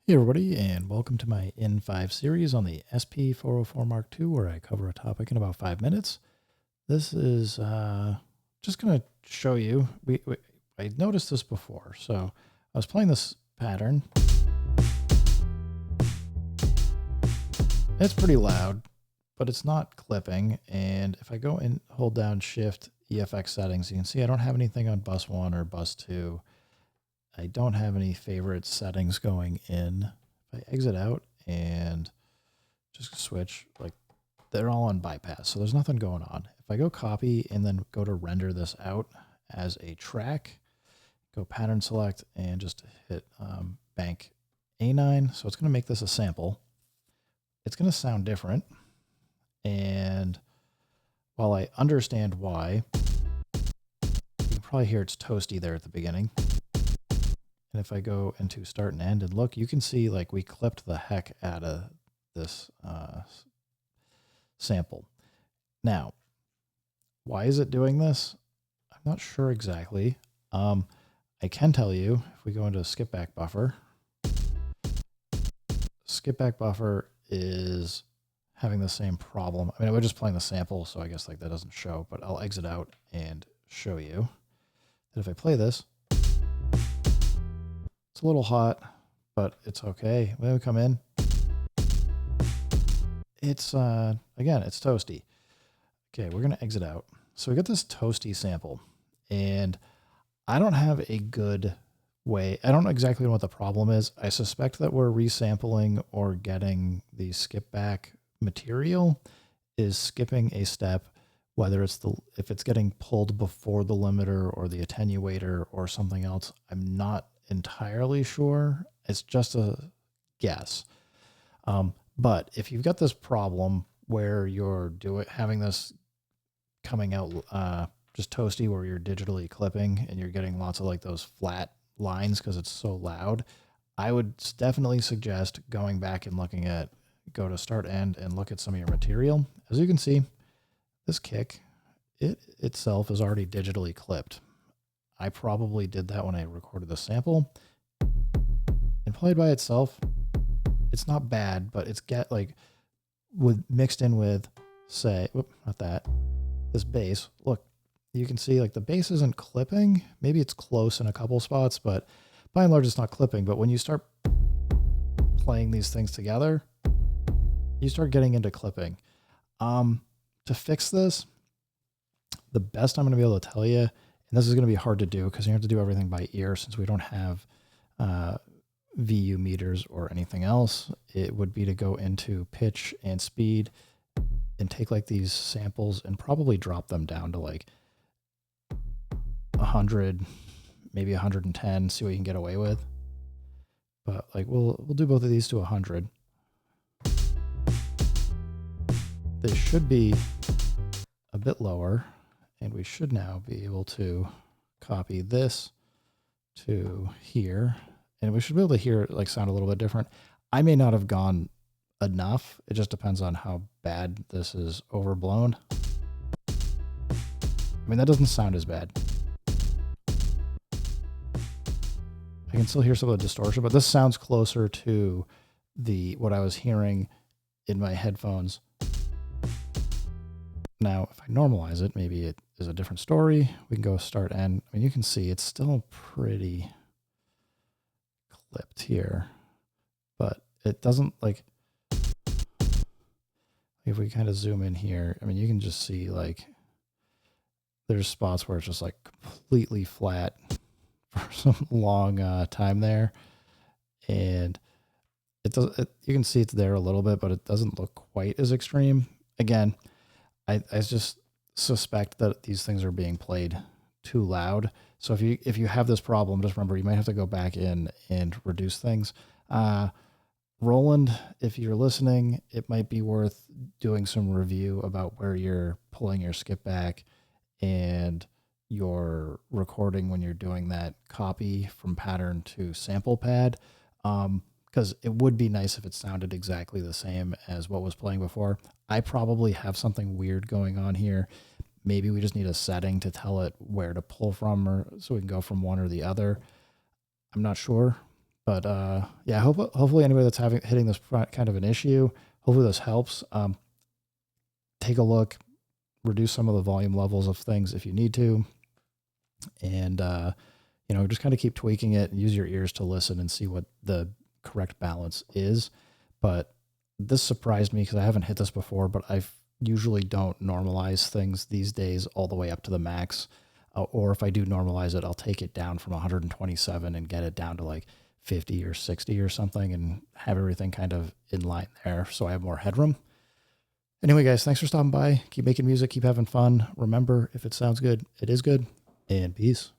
Hey everybody, and welcome to my N5 series on the SP404 Mark II, where I cover a topic in about 5 minutes. This is just going to show you, I noticed this before, so I was playing this pattern. It's pretty loud, but it's not clipping, and if I go and hold down Shift EFX settings, you can see I don't have anything on bus 1 or bus 2. I don't have any favorite settings going in. If I exit out and just switch, like they're all on bypass, so there's nothing going on. If I go copy and then go to render this out as a track, go pattern select and just hit bank A9. So it's going to make this a sample. It's going to sound different. And while I understand why, you can probably hear it's toasty there at the beginning. And if I go into start and end and look, you can see like we clipped the heck out of this sample. Now, why is it doing this? I'm not sure exactly. I can tell you if we go into skip back buffer is having the same problem. I mean, we're just playing the sample, so I guess like that doesn't show, but I'll exit out and show you that if I play this, it's a little hot, but it's okay. When we come in, it's, again, it's toasty. Okay, we're going to exit out. So we got this toasty sample, and I don't have a good way. I don't know exactly what the problem is. I suspect that we're resampling or getting the skip back material is skipping a step, whether it's if it's getting pulled before the limiter or the attenuator or something else. I'm not entirely sure. It's just a guess. But if you've got this problem where you're having this coming out just toasty, where you're digitally clipping and you're getting lots of like those flat lines because it's so loud, I would definitely suggest going back and go to start end and look at some of your material. As you can see, this kick, it itself is already digitally clipped. I probably did that when I recorded the sample, and played by itself, it's not bad, but it's mixed in with, say, this bass. Look, you can see like the bass isn't clipping. Maybe it's close in a couple spots, but by and large it's not clipping. But when you start playing these things together, you start getting into clipping. To fix this, the best I'm going to be able to tell you, and this is going to be hard to do because you have to do everything by ear since we don't have VU meters or anything else, it would be to go into pitch and speed and take like these samples and probably drop them down to like 100, maybe 110, see what you can get away with. But like we'll do both of these to 100. They should be a bit lower, and we should now be able to copy this to here, and we should be able to hear it like sound a little bit different. I may not have gone enough. It just depends on how bad this is overblown. I mean, that doesn't sound as bad. I can still hear some of the distortion, but this sounds closer to what I was hearing in my headphones. Now, if I normalize it, maybe it is a different story. We can go start end. I mean, you can see it's still pretty clipped here, but it doesn't like, if we kind of zoom in here, I mean, you can just see like there's spots where it's just like completely flat for some long time there. And you can see it's there a little bit, but it doesn't look quite as extreme. Again, I just suspect that these things are being played too loud. So if you have this problem, just remember you might have to go back in and reduce things. Roland, if you're listening, it might be worth doing some review about where you're pulling your skip back and your recording when you're doing that copy from pattern to sample pad. Because it would be nice if it sounded exactly the same as what was playing before. I probably have something weird going on here. Maybe we just need a setting to tell it where to pull from, or so we can go from one or the other. I'm not sure, But yeah, hopefully anybody that's hitting this kind of an issue, hopefully this helps. Take a look, reduce some of the volume levels of things if you need to, and you know, just kind of keep tweaking it and use your ears to listen and see what the correct balance is. But this surprised me because I haven't hit this before, but I usually don't normalize things these days all the way up to the max. Or if I do normalize it, I'll take it down from 127 and get it down to like 50 or 60 or something and have everything kind of in line there so I have more headroom. Anyway, guys, thanks for stopping by. Keep making music, keep having fun. Remember, if it sounds good, it is good, and peace.